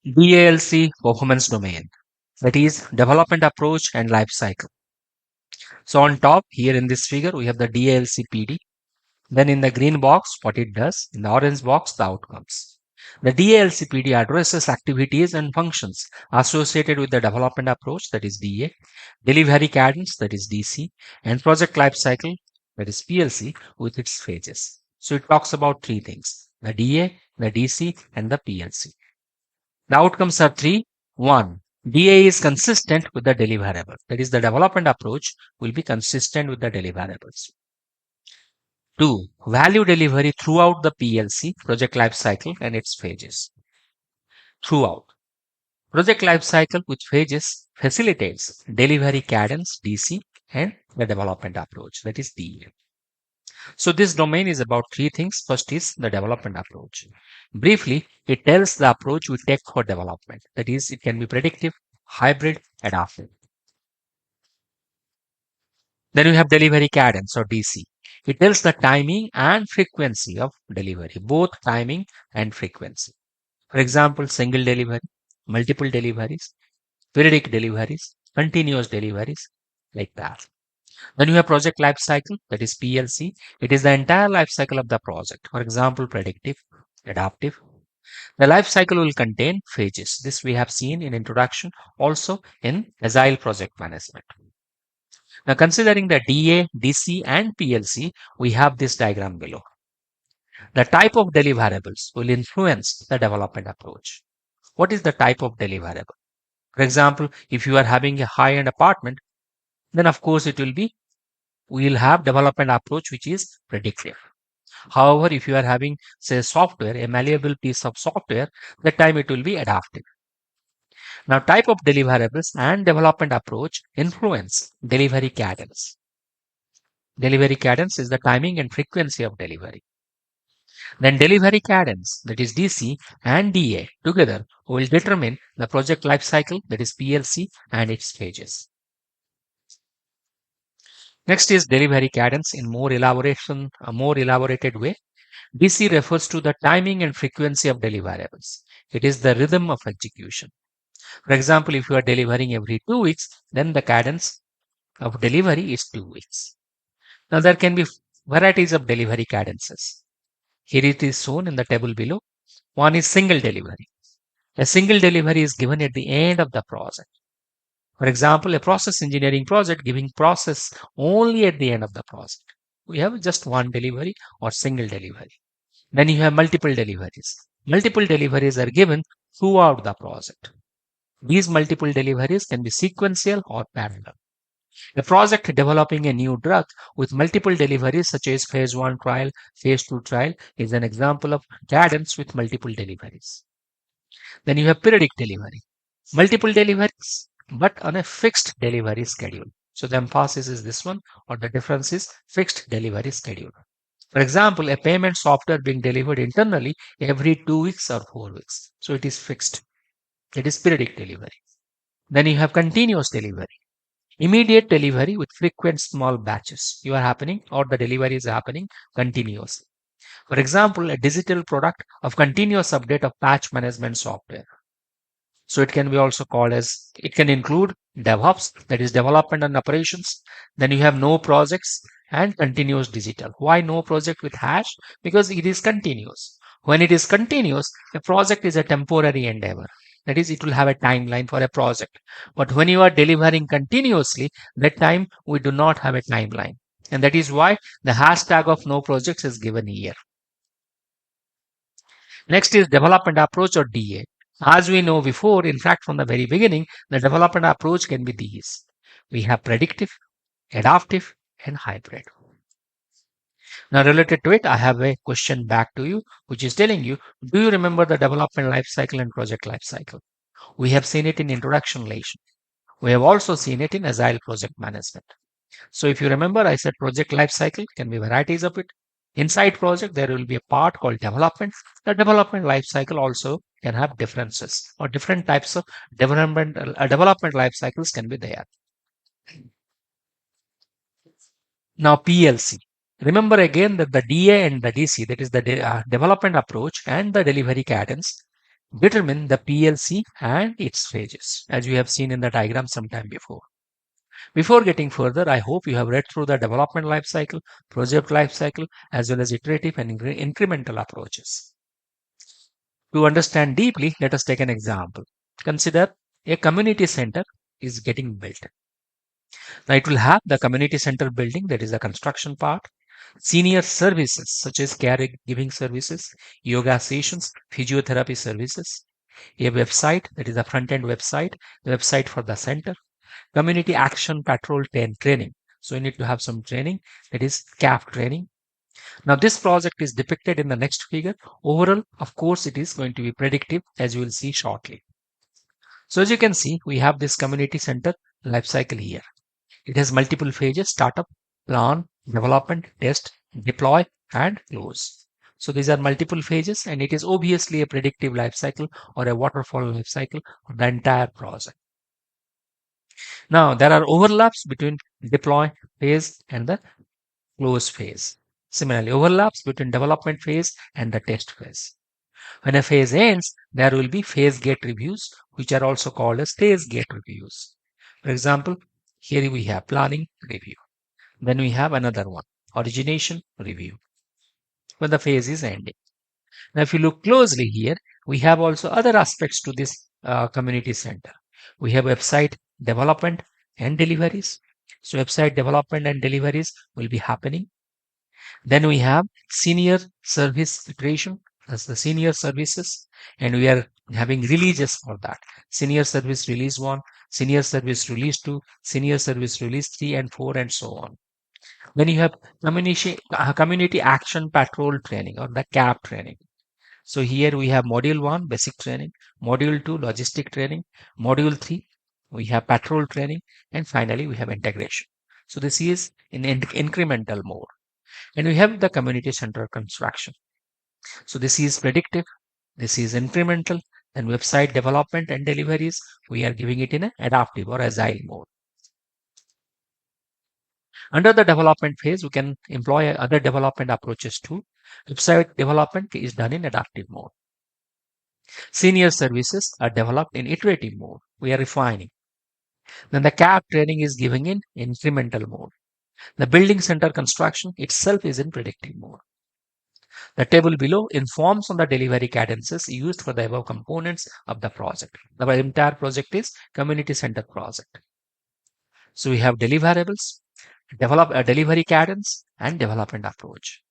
DALC performance domain, that is development approach and life cycle. So on top here in this figure, we have the DALC PD. Then in the green box, what it does, in the orange box, the outcomes. The DALC PD addresses activities and functions associated with the development approach, that is DA, delivery cadence, that is DC, and project life cycle, that is PLC, with its phases. So it talks about three things: the DA, the DC, and the PLC. The outcomes are three. One, DA is consistent with the deliverable. That is, the development approach will be consistent with the deliverables. Two, value delivery throughout the PLC, project life cycle, and its phases. Throughout. Project life cycle with phases facilitates delivery cadence, DC, and the development approach, that is DA. So this domain is about three things. First is the development approach. Briefly, it tells the approach we take for development. That is, it can be predictive, hybrid, adaptive. Then we have delivery cadence or DC. It tells the timing and frequency of delivery, both timing and frequency. For example, single delivery, multiple deliveries, periodic deliveries, continuous deliveries, like that. Then you have project life cycle, that is PLC. It is the entire life cycle of the project. For example, predictive, adaptive. The life cycle will contain phases. This we have seen in introduction, also in agile project management. Now considering the DA, DC and PLC, we have this diagram below. The type of deliverables will influence the development approach. What is the type of deliverable? For example, if you are having a high-end apartment, then of course we will have development approach which is predictive. However, if you are having, say, software, a malleable piece of software, that time it will be adaptive. Now, type of deliverables and development approach influence delivery cadence. Delivery cadence is the timing and frequency of delivery. Then delivery cadence, that is DC, and DA together will determine the project life cycle, that is PLC, and its stages. Next is delivery cadence in a more elaborated way. DC refers to the timing and frequency of deliverables. It is the rhythm of execution. For example, if you are delivering every 2 weeks, then the cadence of delivery is 2 weeks. Now there can be varieties of delivery cadences. Here it is shown in the table below. One is single delivery. A single delivery is given at the end of the project. For example, a process engineering project giving process only at the end of the project. We have just one delivery or single delivery. Then you have multiple deliveries. Multiple deliveries are given throughout the project. These multiple deliveries can be sequential or parallel. A project developing a new drug with multiple deliveries, such as phase 1 trial, phase 2 trial, is an example of cadence with multiple deliveries. Then you have periodic delivery. Multiple deliveries, but on a fixed delivery schedule. So the emphasis is this one, or the difference is fixed delivery schedule. For example, a payment software being delivered internally every 2 weeks or 4 weeks. So it is fixed. It is periodic delivery. Then you have continuous delivery. Immediate delivery with frequent small batches. You are happening, or the delivery is happening continuously. For example, a digital product of continuous update of patch management software. So it can be also called as, it can include DevOps, that is development and operations. Then you have no projects and continuous digital. Why no project with hash? Because it is continuous. When it is continuous, a project is a temporary endeavor. That is, it will have a timeline for a project. But when you are delivering continuously, that time we do not have a timeline. And that is why the hashtag of no projects is given here. Next is development approach or DA. As we know before, in fact, from the very beginning, the development approach can be these. We have predictive, adaptive, and hybrid. Now, related to it, I have a question back to you, which is telling you, do you remember the development life cycle and project life cycle? We have seen it in introduction lesson. We have also seen it in agile project management. So if you remember, I said project life cycle can be varieties of it. Inside project, there will be a part called development. The development life cycle also can have differences, or different types of development life cycles can be there. Now PLC. Remember again that the DA and the DC, that is the development approach and the delivery cadence, determine the PLC and its phases, as we have seen in the diagram sometime before. Before getting further, I hope you have read through the development life cycle, project life cycle, as well as iterative and incremental approaches. To understand deeply, let us take an example. Consider a community center is getting built. Now it will have the community center building, that is the construction part, senior services such as caregiving services, yoga sessions, physiotherapy services, a website, that is a front end website, the website for the center, community action patrol training. So you need to have some training, that is CAF training. Now this project is depicted in the next figure. Overall, of course, it is going to be predictive, as you will see shortly. So as you can see, we have this community center life cycle here. It has multiple phases: startup, plan, development, test, deploy, and close. So these are multiple phases, and it is obviously a predictive life cycle or a waterfall life cycle for the entire project. Now there are overlaps between deploy phase and the close phase. Similarly, overlaps between development phase and the test phase. When a phase ends, there will be phase gate reviews, which are also called as phase gate reviews. For example, here we have planning review. Then we have another one, origination review, when the phase is ending. Now, if you look closely here, we have also other aspects to this community center. We have website development and deliveries. So website development and deliveries will be happening. Then we have senior service iteration, that's the senior services, and we are having releases for that. Senior service release 1, senior service release 2, senior service release 3 and 4, and so on. Then you have community action patrol training, or the CAP training. So here we have module 1, basic training, module 2, logistic training, module 3, we have patrol training, and finally we have integration. So this is in incremental mode. And we have the community center construction. So this is predictive, this is incremental, and website development and deliveries, we are giving it in an adaptive or agile mode. Under the development phase, we can employ other development approaches too. Website development is done in adaptive mode. Senior services are developed in iterative mode. We are refining. Then the CAP training is given in incremental mode. The building center construction itself is in predictive mode. The table below informs on the delivery cadences used for the above components of the project. The entire project is community center project. So we have deliverables, develop a delivery cadence, and development approach.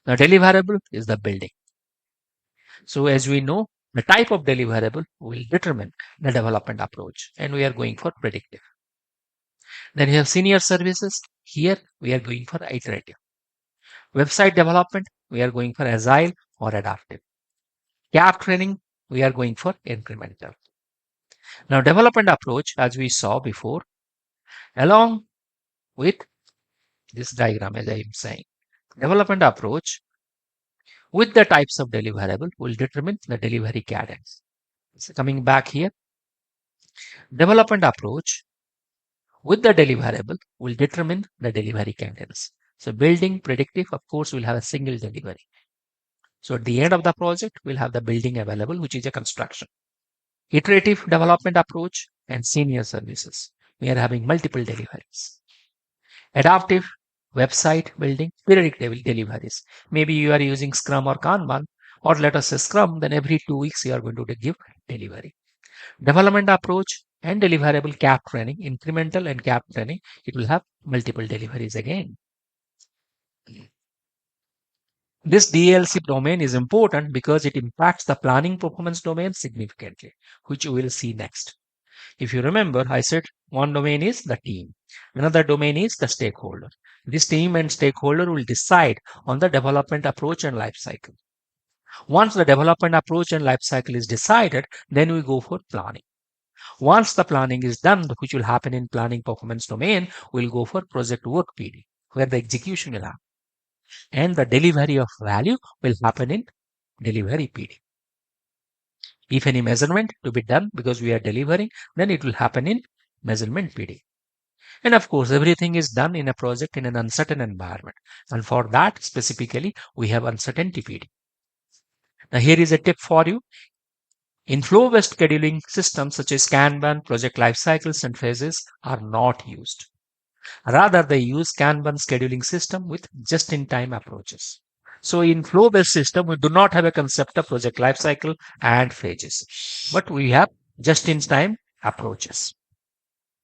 The deliverable is the building. So as we know, the type of deliverable will determine the development approach, and we are going for predictive. Then we have senior services. Here we are going for iterative. Website development, we are going for agile or adaptive. CAP training, we are going for incremental. Now development approach, as we saw before, along with this diagram, as I am saying, development approach with the types of deliverable will determine the delivery cadence. So coming back here, development approach with the deliverable will determine the delivery cadence. So building predictive, of course, will have a single delivery. So at the end of the project, we'll have the building available, which is a construction. Iterative development approach and senior services. We are having multiple deliveries. Adaptive website building, periodic deliveries. Maybe you are using Scrum or Kanban, or let us say Scrum, then every 2 weeks you are going to give delivery. Development approach and deliverable CAP training, incremental and CAP training, it will have multiple deliveries again. This DALC domain is important because it impacts the planning performance domain significantly, which we will see next. If you remember, I said one domain is the team, another domain is the stakeholder. This team and stakeholder will decide on the development approach and life cycle. Once the development approach and life cycle is decided, then we go for planning. Once the planning is done, which will happen in planning performance domain, we'll go for project work PD, where the execution will happen. And the delivery of value will happen in delivery PD. If any measurement to be done because we are delivering, then it will happen in measurement PD. And of course, everything is done in a project in an uncertain environment. And for that, specifically, we have uncertainty PD. Now, here is a tip for you. In flow-based scheduling systems such as Kanban, project life cycles, and phases are not used. Rather, they use Kanban scheduling system with just-in-time approaches. So in flow-based system, we do not have a concept of project life cycle and phases, but we have just-in-time approaches.